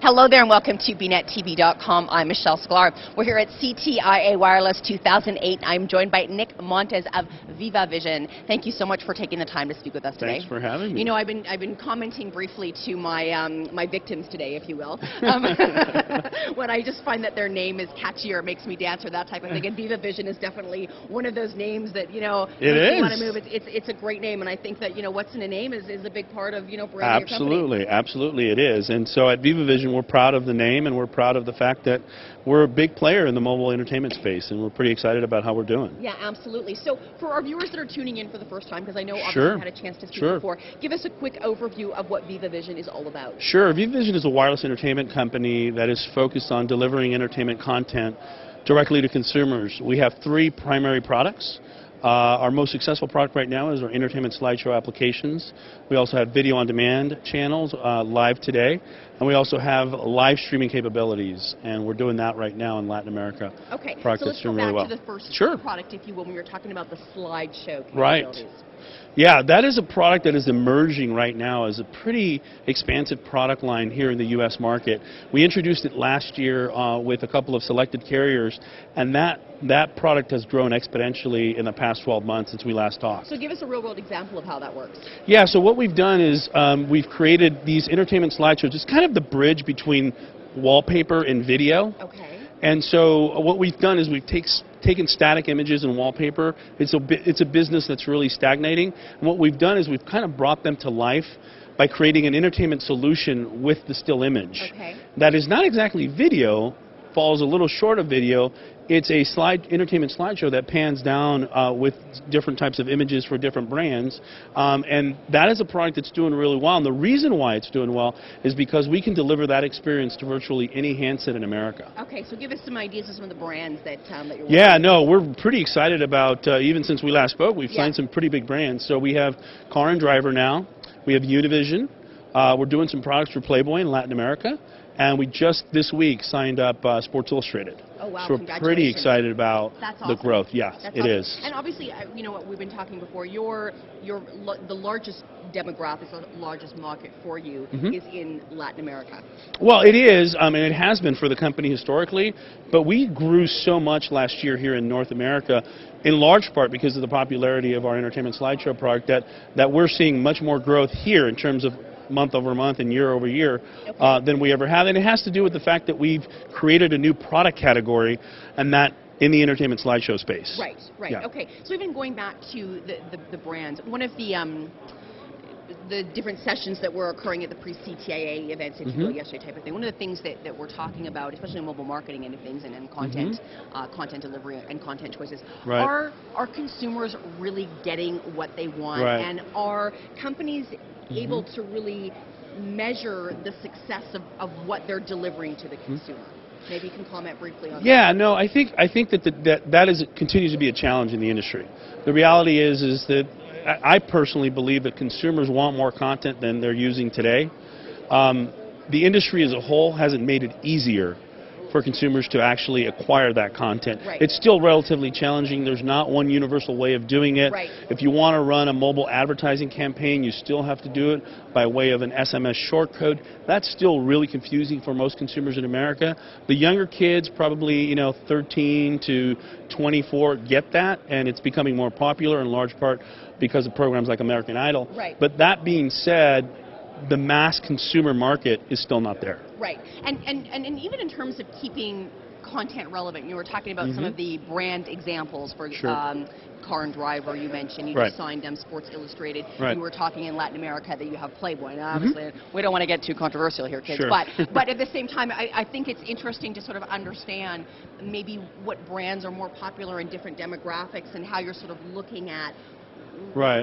Hello there and welcome to BNetTV.com. I'm Michelle Sklar. We're here at CTIA Wireless 2008. I'm joined by Nick Montes of Viva Vision. Thank you so much for taking the time to speak with us today. Thanks for having me. You know, I've been commenting briefly to my my victims today, if you will, when I just find that their name is catchy or makes me dance or that type of thing. And Viva Vision is definitely one of those names that, you know, it makes is. you want to move. It's a great name, and I think that, you know, what's in a name is a big part of, you know, branding your company. Absolutely it is. And so at Viva Vision, we're proud of the name, and we're proud of the fact that we're a big player in the mobile entertainment space, and we're pretty excited about how we're doing. Yeah, absolutely. So for our viewers that are tuning in for the first time, because I know obviously Sure. you've had a chance to speak Sure. before, give us a quick overview of what Viva Vision is all about. Sure. Viva Vision is a wireless entertainment company that is focused on delivering entertainment content directly to consumers. We have three primary products. Our most successful product right now is our entertainment slideshow applications. We also have video on demand channels live today, and we also have live streaming capabilities, and we're doing that right now in Latin America. Okay, Product so let's go back to the first product, if you will, when we were talking about the slideshow capabilities. Right. Yeah, that is a product that is emerging right now as a pretty expansive product line here in the U.S. market. We introduced it last year with a couple of selected carriers, and that product has grown exponentially in the past 12 months since we last talked. So give us a real-world example of how that works. Yeah, so what we've done is we've created these entertainment slideshows. It's kind of the bridge between wallpaper and video. Okay. And so what we've done is we've taken static images and wallpaper. It's a business that's really stagnating. And what we've done is we've kind of brought them to life by creating an entertainment solution with the still image. Okay. That is not exactly video, falls a little short of video. It's a entertainment slideshow that pans down with different types of images for different brands, and that is a product that's doing really well. And the reason why it's doing well is because we can deliver that experience to virtually any handset in America. Okay, so give us some ideas of some of the brands that you're working with. Yeah, no, we're pretty excited about, even since we last spoke, we've signed some pretty big brands. So we have Car and Driver now, we have Univision, we're doing some products for Playboy in Latin America, and we just this week signed up Sports Illustrated. Oh, wow, so we're pretty excited about the growth. Yes, it is. And obviously, you know what, we've been talking before, the largest demographic, the largest market for you is in Latin America. Well, it is, and it has been for the company historically, but we grew so much last year here in North America, in large part because of the popularity of our entertainment slideshow product, that we're seeing much more growth here in terms of month over month and year over year than we ever have. And it has to do with the fact that we've created a new product category, and that in the entertainment slideshow space. Right, right. Yeah. Okay, so even going back to the brands, one of the different sessions that were occurring at the pre-CTIA events, if you will, yesterday type of thing, one of the things that we're talking about, especially in mobile marketing end of things and content, content delivery and content choices, are consumers really getting what they want? And are companies able to really measure the success of what they're delivering to the consumer? Maybe you can comment briefly on that. Yeah, no, I think that continues to be a challenge in the industry. The reality is that I personally believe that consumers want more content than they're using today. The industry as a whole hasn't made it easier for consumers to actually acquire that content. It's still relatively challenging. There's not one universal way of doing it. If you want to run a mobile advertising campaign, you still have to do it by way of an SMS short code. That's still really confusing for most consumers in America. The younger kids, probably 13 to 24, get that, and it's becoming more popular in large part because of programs like American Idol. But that being said, the mass consumer market is still not there. Right, and even in terms of keeping content relevant, you were talking about some of the brand examples for Car and Driver, you mentioned, you just signed Sports Illustrated, you were talking in Latin America that you have Playboy. Now, obviously, we don't want to get too controversial here, kids, but at the same time, I think it's interesting to sort of understand maybe what brands are more popular in different demographics and how you're sort of looking at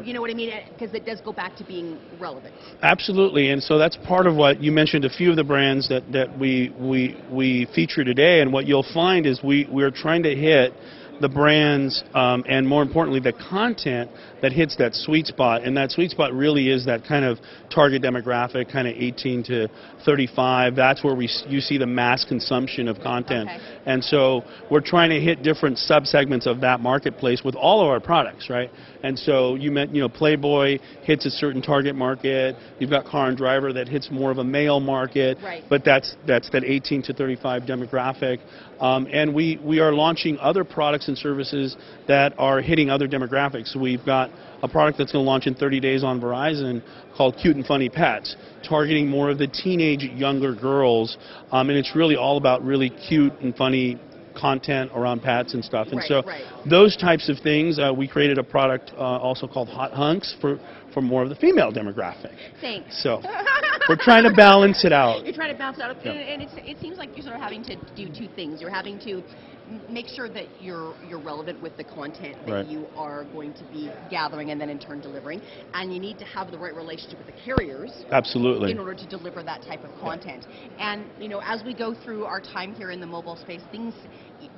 you know what I mean? Because it does go back to being relevant. Absolutely, and so that's part of what you mentioned. A few of the brands that we feature today, and what you'll find is we're trying to hit the brands, and more importantly, the content that hits that sweet spot. And that sweet spot really is that kind of target demographic, kind of 18 to 35. That's where you see the mass consumption of content. Okay. And so we're trying to hit different subsegments of that marketplace with all of our products, right? And so you meant, Playboy hits a certain target market. You've got Car and Driver that hits more of a male market, right. but that's that 18 to 35 demographic. And we are launching other products and services that are hitting other demographics. So we've got a product that's going to launch in 30 days on Verizon called Cute and Funny Pets, targeting more of the teenage, younger girls. And it's really all about really cute and funny content around pets and stuff. And so those types of things, we created a product also called Hot Hunks for more of the female demographic. Thanks. So we're trying to balance it out. You're trying to balance it out. Yeah. And it seems like you're sort of having to do two things. You're having to make sure that you're relevant with the content that you are going to be gathering and then in turn delivering, and you need to have the right relationship with the carriers. Absolutely. In order to deliver that type of content. And as we go through our time here in the mobile space, things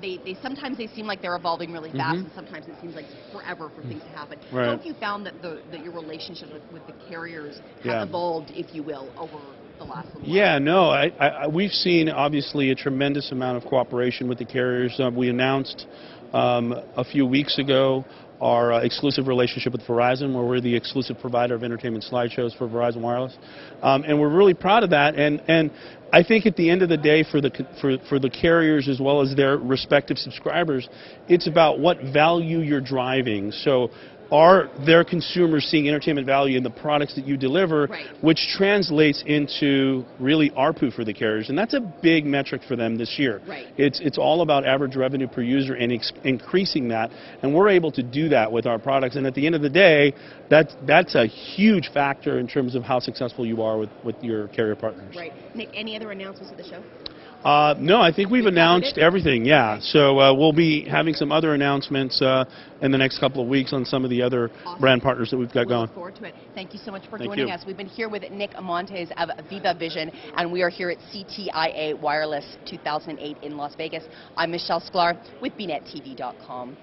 they sometimes they seem like they're evolving really fast, and sometimes it seems like forever for things to happen. Right. How have you found that your relationship with the carriers has evolved, if you will, over the last little while? Yeah, no, we've seen obviously a tremendous amount of cooperation with the carriers. We announced a few weeks ago our exclusive relationship with Verizon, where we're the exclusive provider of entertainment slideshows for Verizon Wireless, and we're really proud of that. And I think at the end of the day, for the carriers as well as their respective subscribers, it's about what value you're driving. So are their consumers seeing entertainment value in the products that you deliver, which translates into really ARPU for the carriers, and that's a big metric for them this year. It's all about average revenue per user and increasing that, and we're able to do that with our products. And at the end of the day, that's a huge factor in terms of how successful you are with your carrier partners. Right. Nick, any other announcements at the show? No, I think we've announced everything, yeah. So we'll be having some other announcements in the next couple of weeks on some of the other brand partners that we've got going. Look forward to it. Thank you so much for joining us. We've been here with Nick Montes of Viva Vision, and we are here at CTIA Wireless 2008 in Las Vegas. I'm Michelle Sklar with BNetTV.com.